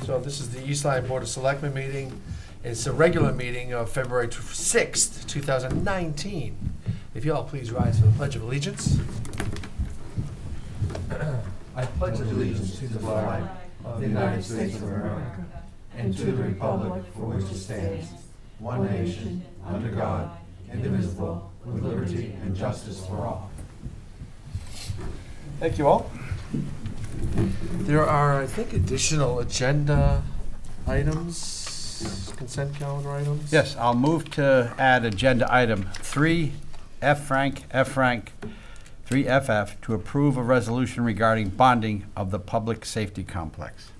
So this is the East Lyme Board of Selectmen meeting. It's a regular meeting of February 6th, 2019. If you all please rise for the Pledge of Allegiance. I pledge allegiance to the flag of the United States of America and to the republic for which it stands, one nation, under God, indivisible, with liberty and justice for all. Thank you all. There are, I think, additional agenda items, consent calendar items. Yes, I'll move to add agenda item 3, F rank, 3FF, to approve a resolution regarding bonding of the public safety complex.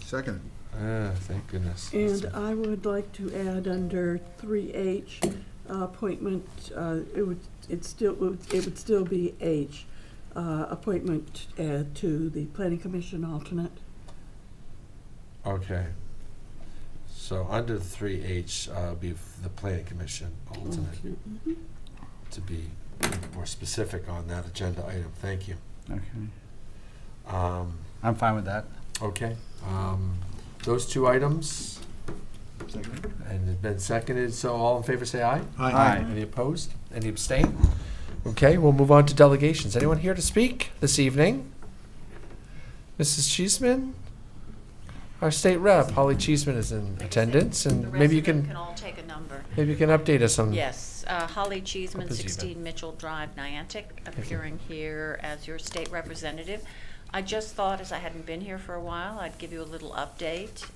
Second. Thank goodness. And I would like to add under 3H, appointment, it would still be H, appointment to the Planning Commission alternate. Okay. So under 3H, be the Planning Commission alternate, Mm-hmm. to be more specific on that agenda item. Thank you. Okay. Um, I'm fine with that. Okay. Those two items, Second. and it's been seconded, so all in favor say aye. Aye. Any opposed? Any abstain? Okay, we'll move on to delegations. Anyone here to speak this evening? Mrs. Cheeseman? Our state rep, Holly Cheeseman, is in attendance, The and rest maybe you of them can can all take a number. update us on. Yes, Holly Cheeseman, Up as even. 16 Mitchell Drive, Niantic, appearing here as your state representative. I just thought, as I hadn't been here for a while, I'd give you a little update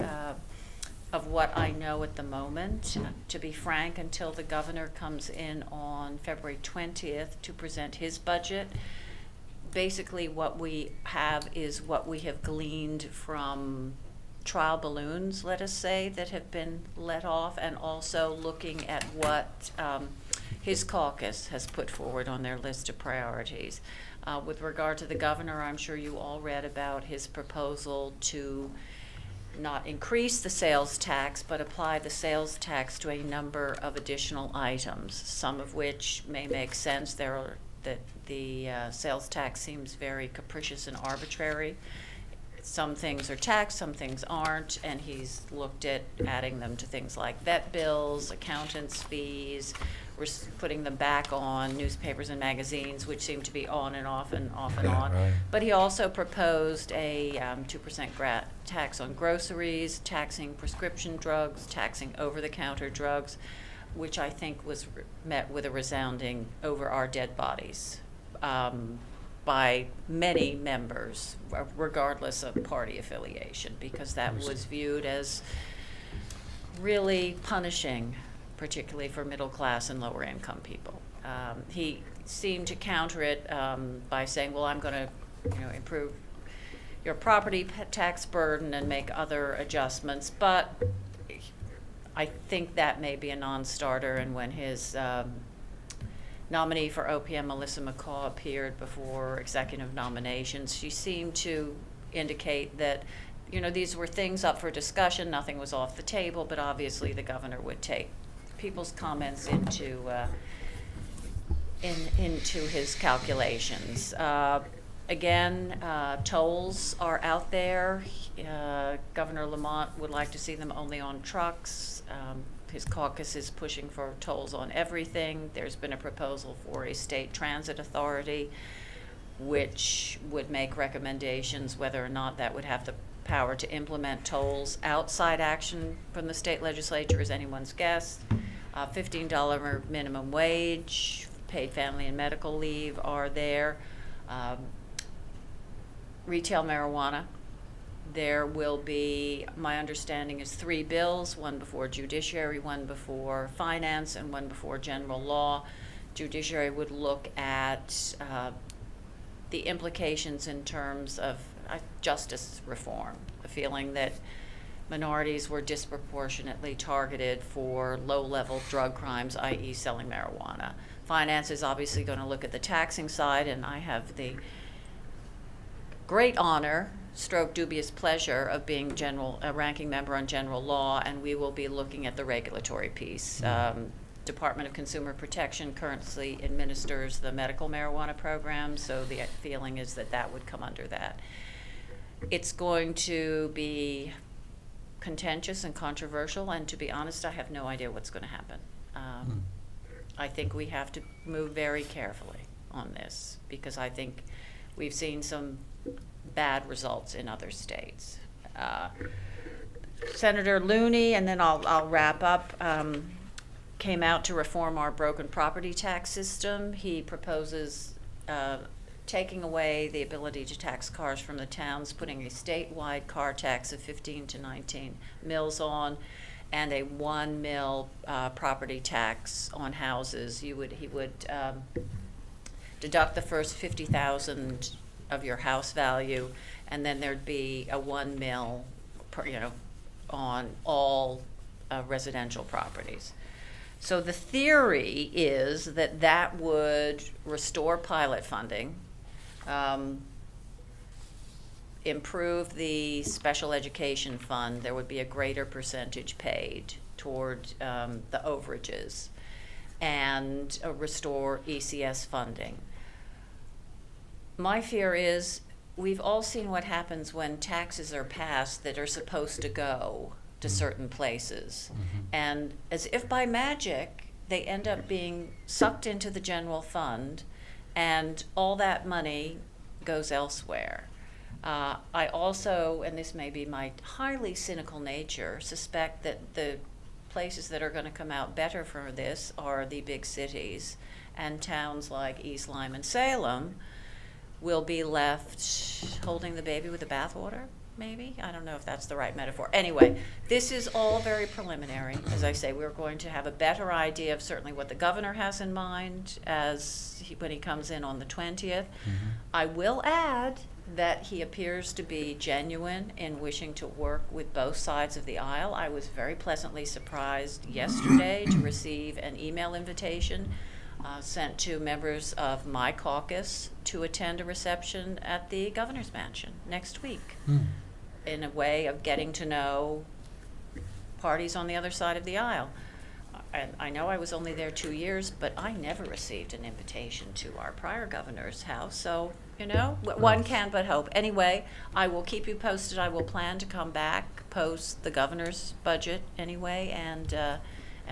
of what I know at the moment. To be frank, until the governor comes in on February 20th to present his budget, basically what we have is what we have gleaned from trial balloons, let us say, that have been let off, and also looking at what his caucus has put forward on their list of priorities. With regard to the governor, I'm sure you all read about his proposal to not increase the sales tax, but apply the sales tax to a number of additional items, some of which may make sense. The sales tax seems very capricious and arbitrary. Some things are taxed, some things aren't, and he's looked at adding them to things like vet bills, accountants' fees. We're putting them back on newspapers and magazines, which seem to be on and off and off and on. Right. But he also proposed a 2% tax on groceries, taxing prescription drugs, taxing over-the-counter drugs, which I think was met with a resounding over our dead bodies by many members, regardless of party affiliation, because that was viewed as really punishing, particularly for middle class and lower income people. He seemed to counter it by saying, well, I'm going to improve your property tax burden and make other adjustments, but I think that may be a non-starter. And when his nominee for OPM, Melissa McCaw, appeared before executive nominations, she seemed to indicate that these were things up for discussion, nothing was off the table, but obviously the governor would take people's comments into his calculations. Again, tolls are out there. Governor Lamont would like to see them only on trucks. His caucus is pushing for tolls on everything. There's been a proposal for a state transit authority, which would make recommendations whether or not that would have the power to implement tolls. Outside action from the state legislature is anyone's guess. $15 minimum wage, paid family and medical leave are there. Retail marijuana. There will be, my understanding is 3 bills, one before Judiciary, one before Finance, and one before General Law. Judiciary would look at the implications in terms of justice reform, the feeling that minorities were disproportionately targeted for low-level drug crimes, i.e. selling marijuana. Finance is obviously going to look at the taxing side, and I have the great honor stroke dubious pleasure of being a ranking member on general law, and we will be looking at the regulatory piece. Department of Consumer Protection currently administers the medical marijuana program, so the feeling is that that would come under that. It's going to be contentious and controversial, and to be honest, I have no idea what's going to happen. I think we have to move very carefully on this, because I think we've seen some bad results in other states. Senator Looney, and then I'll wrap up, came out to reform our broken property tax system. He proposes taking away the ability to tax cars from the towns, putting a statewide car tax of 15 to 19 mils on, and a 1 mil property tax on houses. He would deduct the first 50,000 of your house value, and then there'd be a 1 mil on all residential properties. So the theory is that would restore pilot funding, improve the special education fund. There would be a greater percentage paid toward the overages, and restore ECS funding. My fear is, we've all seen what happens when taxes are passed that are supposed to go to certain places. And as if by magic, they end up being sucked into the general fund, and all that money goes elsewhere. I also, and this may be my highly cynical nature, suspect that the places that are going to come out better for this are the big cities, and towns like East Lyme and Salem will be left holding the baby with the bathwater, maybe? I don't know if that's the right metaphor. Anyway, this is all very preliminary. As I say, we're going to have a better idea of certainly what the governor has in mind when he comes in on the 20th. I will add that he appears to be genuine in wishing to work with both sides of the aisle. I was very pleasantly surprised yesterday to receive an email invitation sent to members of my caucus to attend a reception at the governor's mansion next week, in a way of getting to know parties on the other side of the aisle. And I know I was only there 2 years, but I never received an invitation to our prior governor's house, so one can but hope. Anyway, I will keep you posted. I will plan to come back post the governor's budget anyway, and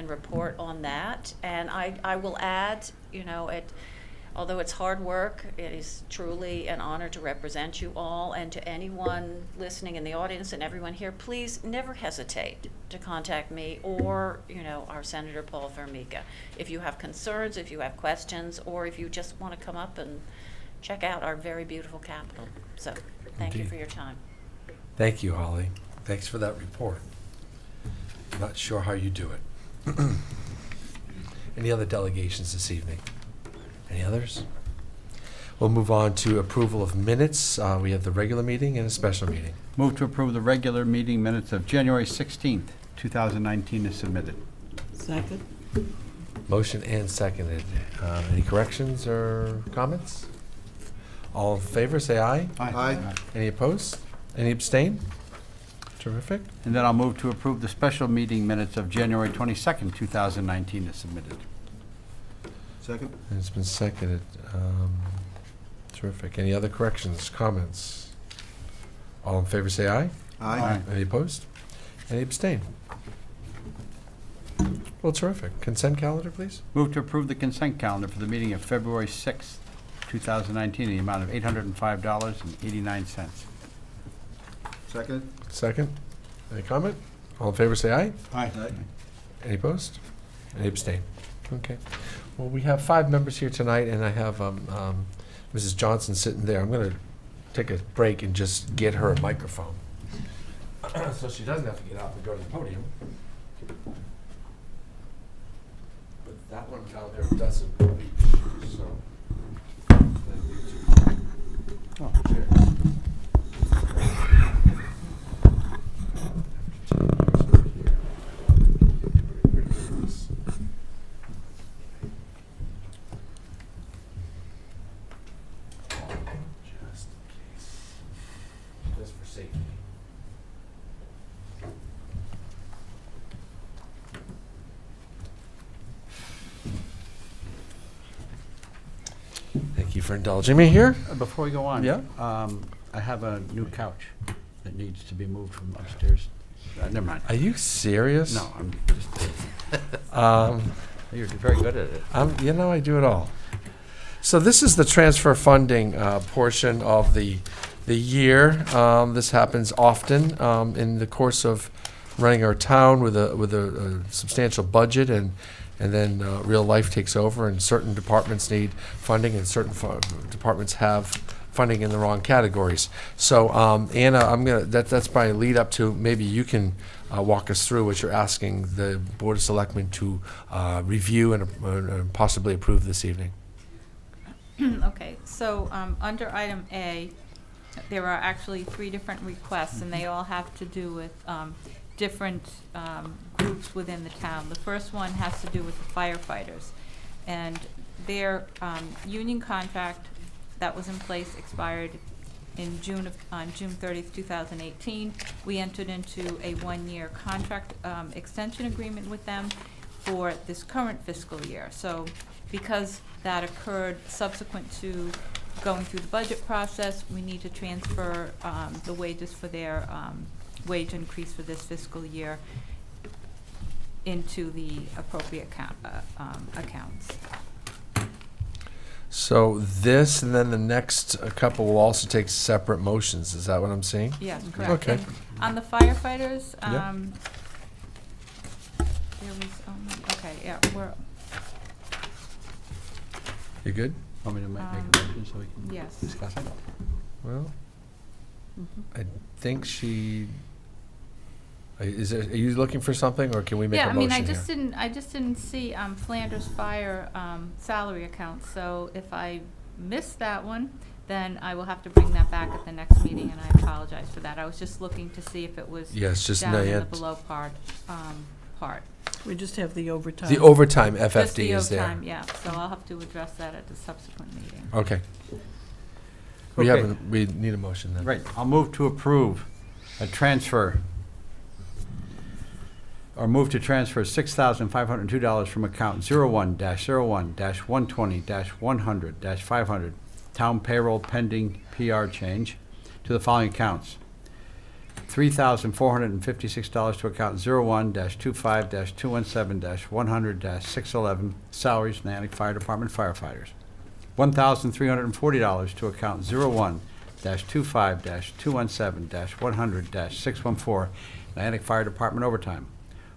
report on that. And I will add, although it's hard work, it is truly an honor to represent you all. And to anyone listening in the audience and everyone here, please never hesitate to contact me or, our Senator Paul Vermica. If you have concerns, if you have questions, or if you just want to come up and check out our very beautiful Capitol. So thank you for your time. Thank you, Holly. Thanks for that report. I'm not sure how you do it. Any other delegations this evening? Any others? We'll move on to approval of minutes. We have the regular meeting and a special meeting. Move to approve the regular meeting minutes of January 16th, 2019 is submitted. Second. Motion and seconded. Any corrections or comments? All in favor, say aye. Aye. Any opposed? Any abstain? Terrific. And then I'll move to approve the special meeting minutes of January 22nd, 2019 is submitted. Second? And it's been seconded. Terrific. Any other corrections, comments? All in favor, say aye. Aye. Any opposed? Any abstain? Well, terrific. Consent calendar, please. Move to approve the consent calendar for the meeting of February 6th, 2019, in the amount of $805.89. Second? Second. Any comment? All in favor, say aye. Aye. Any opposed? Any abstain? Okay. Well, we have 5 members here tonight, and I have Mrs. Johnson sitting there. I'm going to take a break and just get her a microphone so she doesn't have to get up and go to the podium. But that one down there doesn't reach, so. Oh, Just for safety. Thank you for indulging me here. Before we go on. Yeah. I have a new couch that needs to be moved from upstairs. Never mind. Are you serious? No, I'm just, you're very good at it. I do it all. So this is the transfer funding portion of the year. This happens often in the course of running our town with a substantial budget, and then real life takes over, and certain departments need funding, and certain departments have funding in the wrong categories. So Anna, that's my lead up to, maybe you can walk us through what you're asking the Board of Selectmen to review and possibly approve this evening. Okay, so under item A, there are actually 3 different requests, and they all have to do with different groups within the town. The first one has to do with the firefighters, and their union contract that was in place expired in on June 30th, 2018. We entered into a 1-year contract extension agreement with them for this current fiscal year. So because that occurred subsequent to going through the budget process, we need to transfer the wages for their wage increase for this fiscal year into the appropriate accounts. So this, and then the next couple will also take separate motions. Is that what I'm seeing? Yes, correct. Okay. And on the firefighters, Yeah. there was, okay, yeah, You good? Want me to make a motion so we can yes. discuss it? Well, Mhm. I think she. Are you looking for something, or can we make Yeah, a I motion mean, here? I just didn't see Flanders Fire salary account, so if I missed that one, then I will have to bring that back at the next meeting, and I apologize for that. I was just looking to see if it was Yes, just down in the yet. below part. We just have the overtime. The overtime Just FFD the is there. overtime, yeah, so I'll have to address that at the subsequent meeting. Okay. Okay. We need a motion then. Right, I'll move to approve a transfer, or move to transfer $6,502 from account 01-01-120-100-500, town payroll pending PR change, to the following accounts. $3,456 to account 01-25-217-100-611, salaries, Niantic Fire Department firefighters. $1,340 to account 01-25-217-100-614, Niantic Fire Department overtime.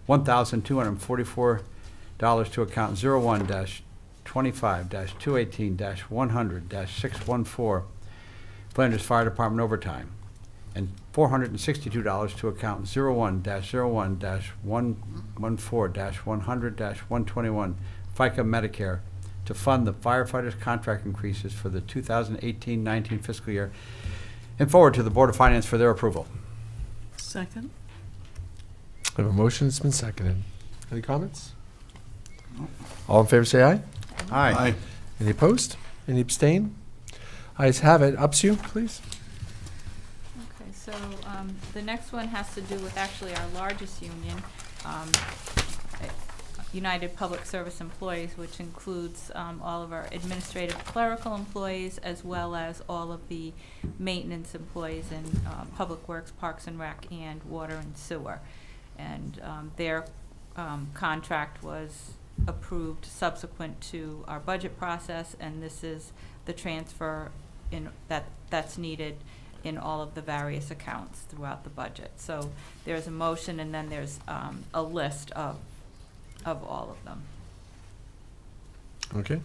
$1,244 to account 01-25-218-100-614, Flanders Fire Department overtime. And $462 to account 01-01-114-100-121, FICA Medicare, to fund the firefighters' contract increases for the 2018-19 fiscal year, and forward to the Board of Finance for their approval. Second? I have a motion, it's been seconded. Any comments? All in favor say aye. Aye. Any opposed? Any abstain? Ayes have it. Upsue, please. Okay, so the next one has to do with actually our largest union, United Public Service Employees, which includes all of our administrative clerical employees, as well as all of the maintenance employees in Public Works, Parks and Rec, and Water and Sewer. And their contract was approved subsequent to our budget process, and this is the transfer that's needed in all of the various accounts throughout the budget. So there's a motion, and then there's a list of all of them. Okay.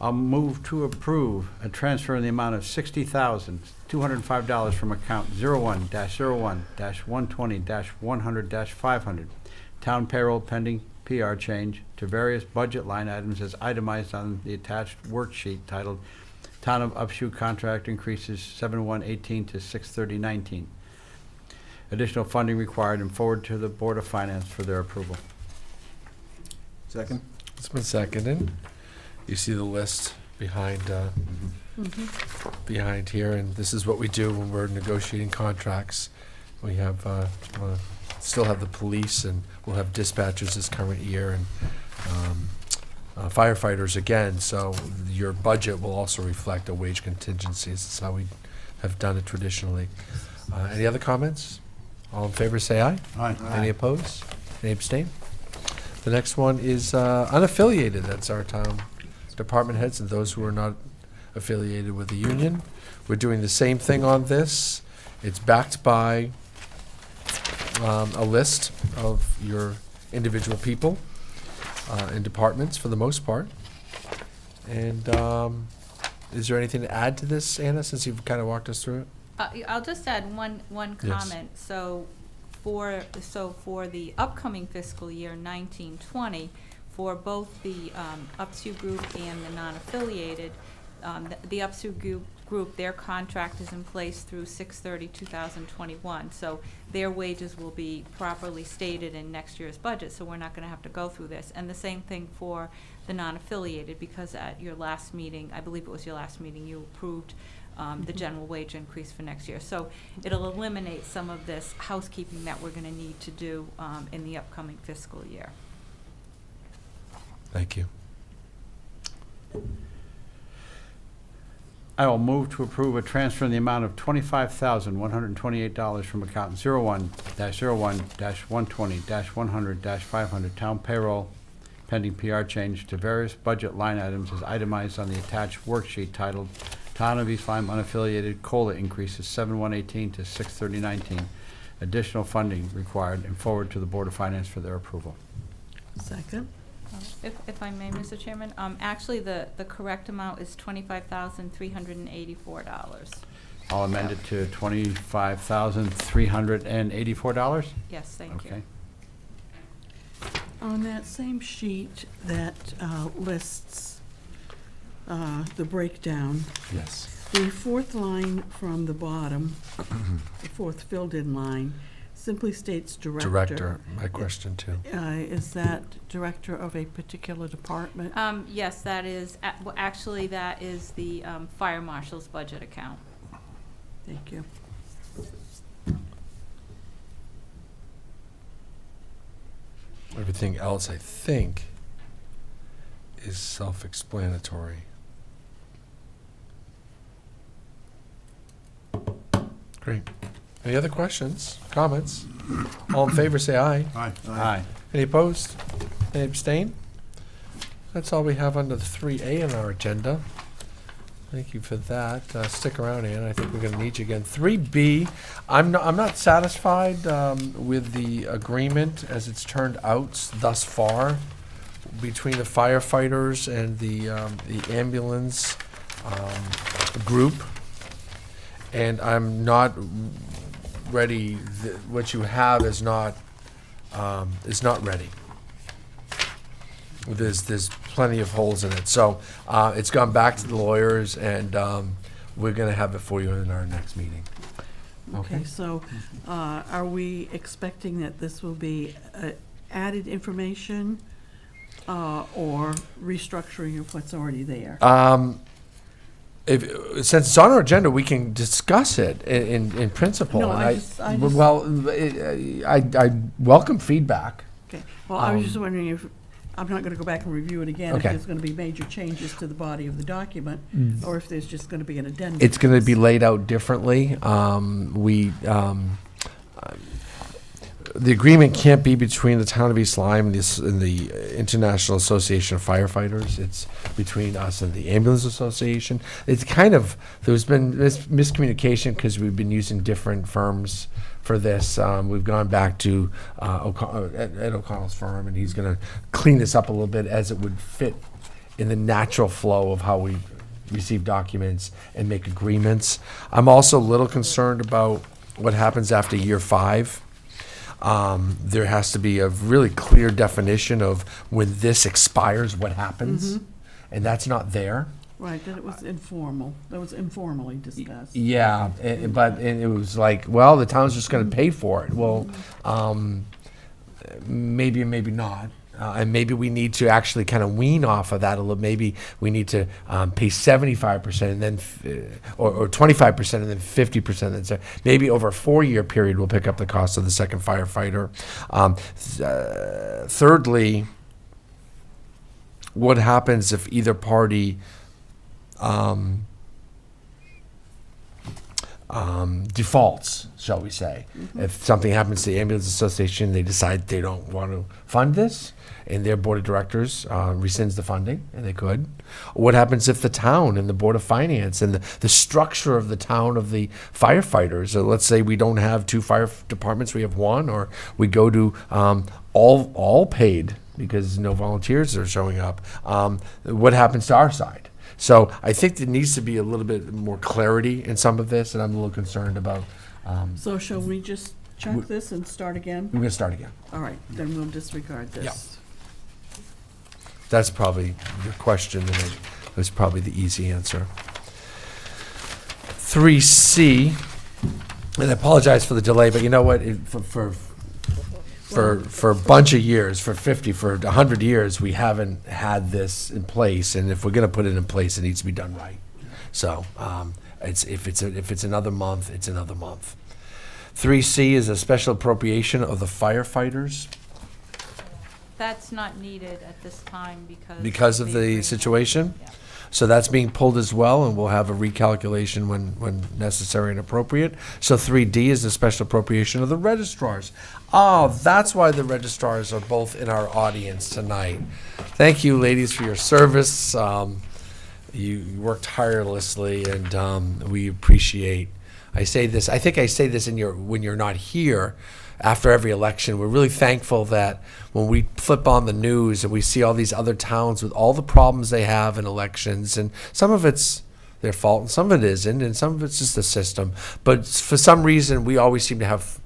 I'll move to approve a transfer in the amount of $60,205 from account 01-01-120-100-500, town payroll pending PR change, to various budget line items as itemized on the attached worksheet titled Town of Upshur Contract Increases 7/1/18 to 6/30/19. Additional funding required, and forward to the Board of Finance for their approval. Second? It's been seconded. You see the list behind behind here, and this is what we do when we're negotiating contracts. We have still have the police, and we'll have dispatchers this current year, and firefighters again. So your budget will also reflect a wage contingencies. That's how we have done it traditionally. Any other comments? All in favor, say aye. Aye. Any opposed? Any abstain? The next one is unaffiliated. That's our town department heads and those who are not affiliated with the union. We're doing the same thing on this. It's backed by a list of your individual people and departments for the most part. And is there anything to add to this, Anna, since you've kind of walked us through it? I'll just add one Yes. comment. So for the upcoming fiscal year 1920, for both the UPSU group and the non-affiliated, the UPSU group, their contract is in place through 6/30/2021. So their wages will be properly stated in next year's budget, so we're not going to have to go through this. And the same thing for the non-affiliated, because at your last meeting, I believe it was your last meeting, you approved the general wage increase for next year. So it'll eliminate some of this housekeeping that we're going to need to do in the upcoming fiscal year. Thank you. I will move to approve a transfer in the amount of $25,128 from account 01-01-120-100-500 town payroll pending PR change to various budget line items as itemized on the attached worksheet titled Town of East Lyme Unaffiliated COLA Increases 7/118 to 6/30/19. Additional funding required and forward to the Board of Finance for their approval. Second? If I may, Mr. Chairman, actually, the correct amount is $25,384. I'll amend it to $25,384. Yes, thank you. Okay. On that same sheet that lists the breakdown, Yes. the fourth line from the bottom, the fourth filled-in line, simply states director. Director, my question too. Is that director of a particular department? Yes, that is, well, actually, that is the fire marshal's budget account. Thank you. Everything else, I think, is self-explanatory. Great. Any other questions, comments? All in favor, say aye. Aye. Any opposed? Any abstain? That's all we have under the 3A on our agenda. Thank you for that. Stick around, Ann. I think we're going to need you again. 3B, I'm not satisfied with the agreement as it's turned out thus far between the firefighters and the ambulance group. And I'm not ready. What you have is not ready. There's plenty of holes in it. So it's gone back to the lawyers, and we're going to have it for you in our next meeting. Okay, so are we expecting that this will be added information or restructuring of what's already there? Since it's on our agenda, we can discuss it in principle. No, and I just- well, I welcome feedback. Okay, well, I was just wondering if, I'm not gonna go back and review it again, if Okay. there's gonna be major changes to the body of the document, or if there's just gonna be an addendum. It's going to be laid out differently. The agreement can't be between the town of East Lyme and the International Association of Firefighters. It's between us and the Ambulance Association. It's kind of, there's been miscommunication because we've been using different firms for this. We've gone back to Ed O'Connell's firm, and he's going to clean this up a little bit as it would fit in the natural flow of how we receive documents and make agreements. I'm also a little concerned about what happens after year 5. There has to be a really clear definition of when this expires, what happens, and that's not there. Right, that it was informal, that was informally discussed. Yeah, but it was like, well, the town's just going to pay for it. Well, maybe and maybe not. And maybe we need to actually kind of wean off of that a little. Maybe we need to pay 75% and then, or 25% and then 50%. And so maybe over a 4-year period, we'll pick up the cost of the second firefighter. Thirdly, what happens if either party defaults, shall we say. If something happens to the ambulance association, they decide they don't want to fund this, and their board of directors rescinds the funding, and they could. What happens if the town and the board of finance and the structure of the town of the firefighters, let's say we don't have 2 fire departments, we have 1, or we go to all paid because no volunteers are showing up, what happens to our side? So I think there needs to be a little bit more clarity in some of this, and I'm a little concerned about, So shall we just check this and start again? we're going to start again. All right, then we'll disregard this. Yeah. That's probably your question, and it was probably the easy answer. 3C, and I apologize for the delay, but you know what? For a bunch of years, for 100 years, we haven't had this in place, and if we're going to put it in place, it needs to be done right. So if it's another month, it's another month. 3C is a special appropriation of the firefighters. That's not needed at this time Because of the agreement. situation? Yeah. So that's being pulled as well, and we'll have a recalculation when necessary and appropriate. So 3D is a special appropriation of the registrars. Oh, that's why the registrars are both in our audience tonight. Thank you, ladies, for your service. You worked tirelessly, and we appreciate. I think I say this when you're not here. After every election, we're really thankful that when we flip on the news and we see all these other towns with all the problems they have in elections, and some of it's their fault and some of it isn't, and some of it's just the system. But for some reason, we always seem to have,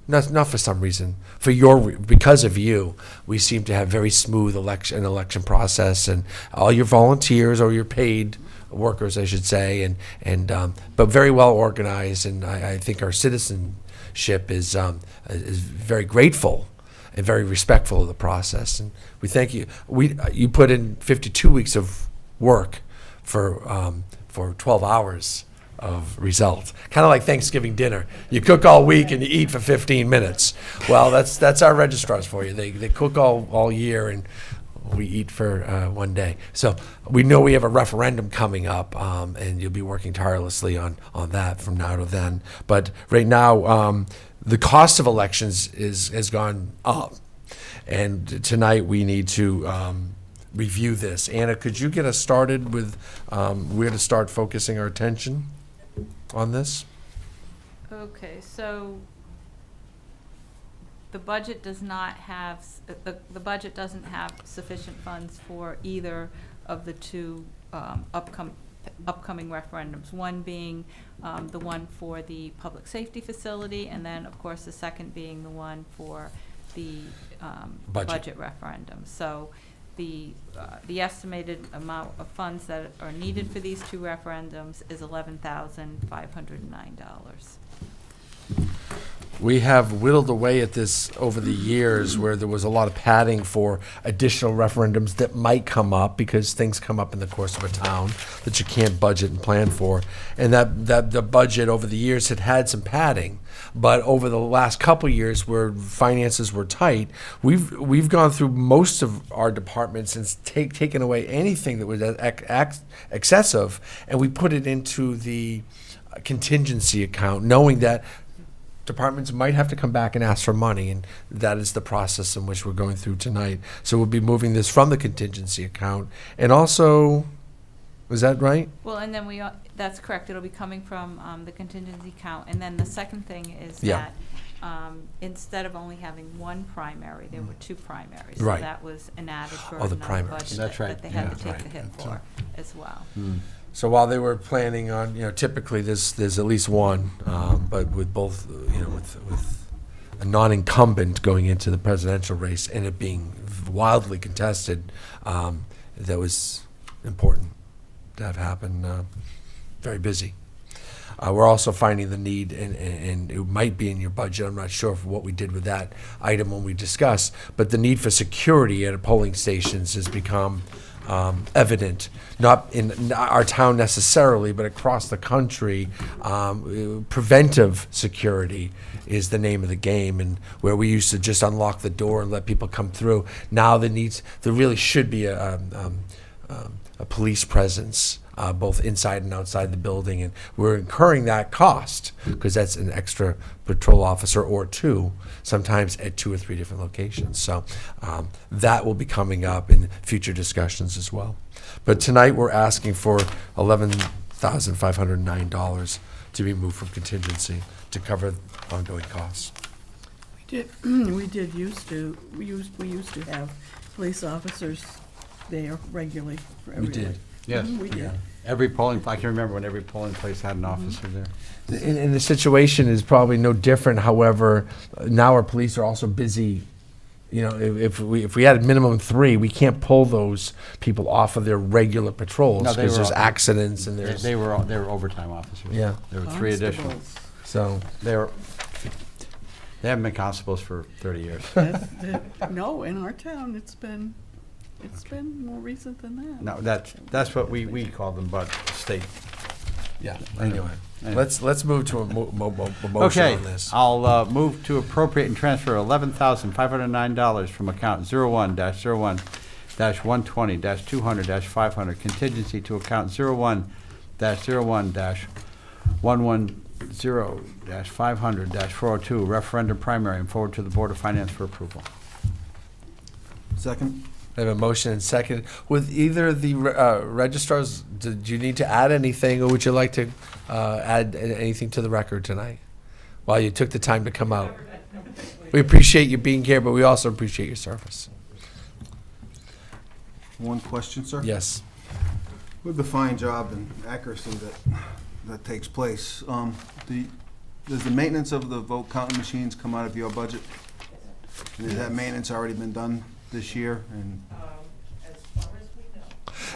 not for some reason, because of you, we seem to have very smooth election process, and all your volunteers or your paid workers, I should say, but very well organized, and I think our citizenship is very grateful and very respectful of the process, and we thank you. You put in 52 weeks of work for 12 hours of results, kind of like Thanksgiving dinner. You cook all week and you eat for 15 minutes. Well, that's our registrars for you. They cook all year, and we eat for 1 day. So we know we have a referendum coming up, and you'll be working tirelessly on that from now to then. But right now, the cost of elections has gone up, and tonight we need to review this. Anna, could you get us started with where to start focusing our attention on this? Okay, so the budget does not have, the budget doesn't have sufficient funds for either of the 2 upcoming referendums, one being the one for the public safety facility, and then, of course, the second being the one for the budget referendum. So the estimated amount of funds that are needed for these 2 referendums is $11,509. We have whittled away at this over the years, where there was a lot of padding for additional referendums that might come up, because things come up in the course of a town that you can't budget and plan for. And that the budget over the years had some padding. But over the last couple of years, where finances were tight, we've gone through most of our departments and taken away anything that was excessive, and we put it into the contingency account, knowing that departments might have to come back and ask for money, and that is the process in which we're going through tonight. So we'll be moving this from the contingency account, and also, is that right? Well, and then that's correct. It'll be coming from the contingency account. And then the second thing is Yeah. that instead of only having 1 primary, there were 2 primaries. Right. So that was an added the burden on the primaries. budget That's right. that they had to Yeah. take the hit for as well. So while they were planning on, typically there's at least 1, but with both, with a non-incumbent going into the presidential race and it being wildly contested, that was important to have happen. Very busy. We're also finding the need, and it might be in your budget, I'm not sure of what we did with that item when we discussed, but the need for security at polling stations has become evident, not in our town necessarily, but across the country. Preventive security is the name of the game, and where we used to just unlock the door and let people come through, now there really should be a police presence both inside and outside the building. And we're incurring that cost because that's an extra patrol officer or two, sometimes at 2 or 3 different locations. So that will be coming up in future discussions as well. But tonight we're asking for $11,509 to be moved from contingency to cover ongoing costs. We used to have police officers there regularly for We everyone. did. Yes. We did. Every polling, I can remember when every polling place had an officer there. And the situation is probably no different. However, now our police are also busy. You know, if we had a minimum 3, we can't pull those people off of their regular patrols No, they because were there's all- accidents and there's They were overtime officers. Yeah. There were 3 additional. Constables. so. They haven't been constables for 30 years. No, in our town, it's been more recent than that. No, that's what we call them, but state. Yeah. Anyway, Anyway. let's move to a motion Okay, on this. I'll move to appropriate and transfer $11,509 from account 01-01-120-200-500 contingency to account 01-110-500-402 referendum primary and forward to the Board of Finance for approval. Second? I have a motion and second. With either of the registrars, did you need to add anything, or would you like to add anything to the record tonight? While you took the time to come out. We appreciate you being here, but we also appreciate your service. One question, sir? Yes. With the fine job and accuracy that takes place, does the maintenance of the vote counting machines come out of your budget? And has that maintenance already been done this year? And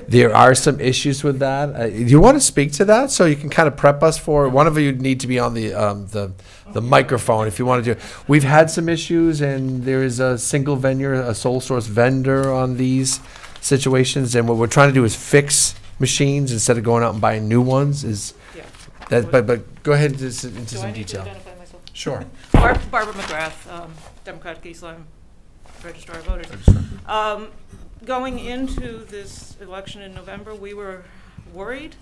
There are some issues with that. Do you want to speak to that so you can kind of prep us for it? One of you need to be on the microphone if you want to do it. We've had some issues, and there is a single vendor, a sole source vendor on these situations, and what we're trying to do is fix machines instead of going out and buying new ones. But go ahead into some detail. Sure. Barbara McGrath, Democratic East Lyme Registrar of Voters. Going into this election in November, we were worried.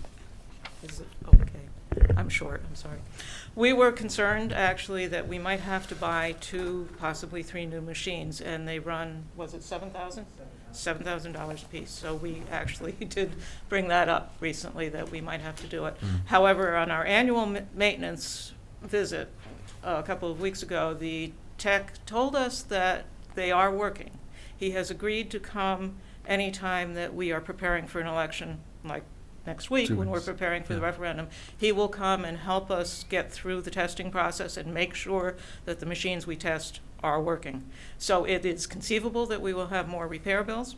Is it okay? I'm short, I'm sorry. We were concerned, actually, that we might have to buy 2, possibly 3 new machines, and they run, was it $7,000? $7,000 a piece. So we actually did bring that up recently, that we might have to do it. However, on our annual maintenance visit a couple of weeks ago, the tech told us that they are working. He has agreed to come anytime that we are preparing for an election, like next week when we're preparing for the referendum. He will come and help us get through the testing process and make sure that the machines we test are working. So it is conceivable that we will have more repair bills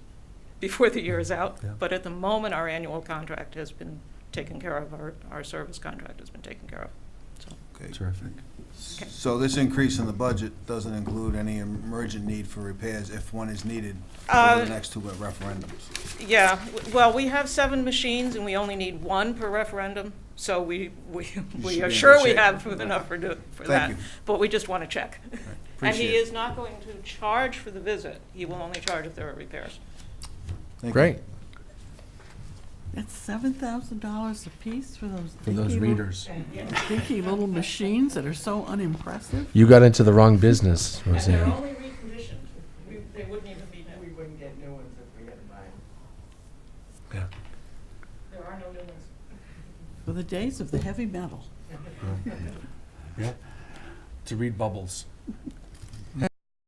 before the year is out, but at the moment, our annual contract has been taken care of, our service contract has been taken care of. So. okay. Terrific. So this increase in the budget doesn't include any emergent need for repairs if one is needed over the next 2 referendums? Yeah, well, we have 7 machines and we only need 1 per referendum, so we should are be sure in we good have shape. enough for Thank that. you. But we just want to check. And Appreciate he it. is not going to charge for the visit. He will only charge if there are repairs. Thank you. Great. That's $7,000 a piece for those For those dinky readers. dinky little machines that are so unimpressive. You got into the wrong business, Roseanne. only reconditioned. They wouldn't even be new. We wouldn't get new ones if we had to buy them. Yeah. There are no new ones. For the days of the heavy metal. To read bubbles.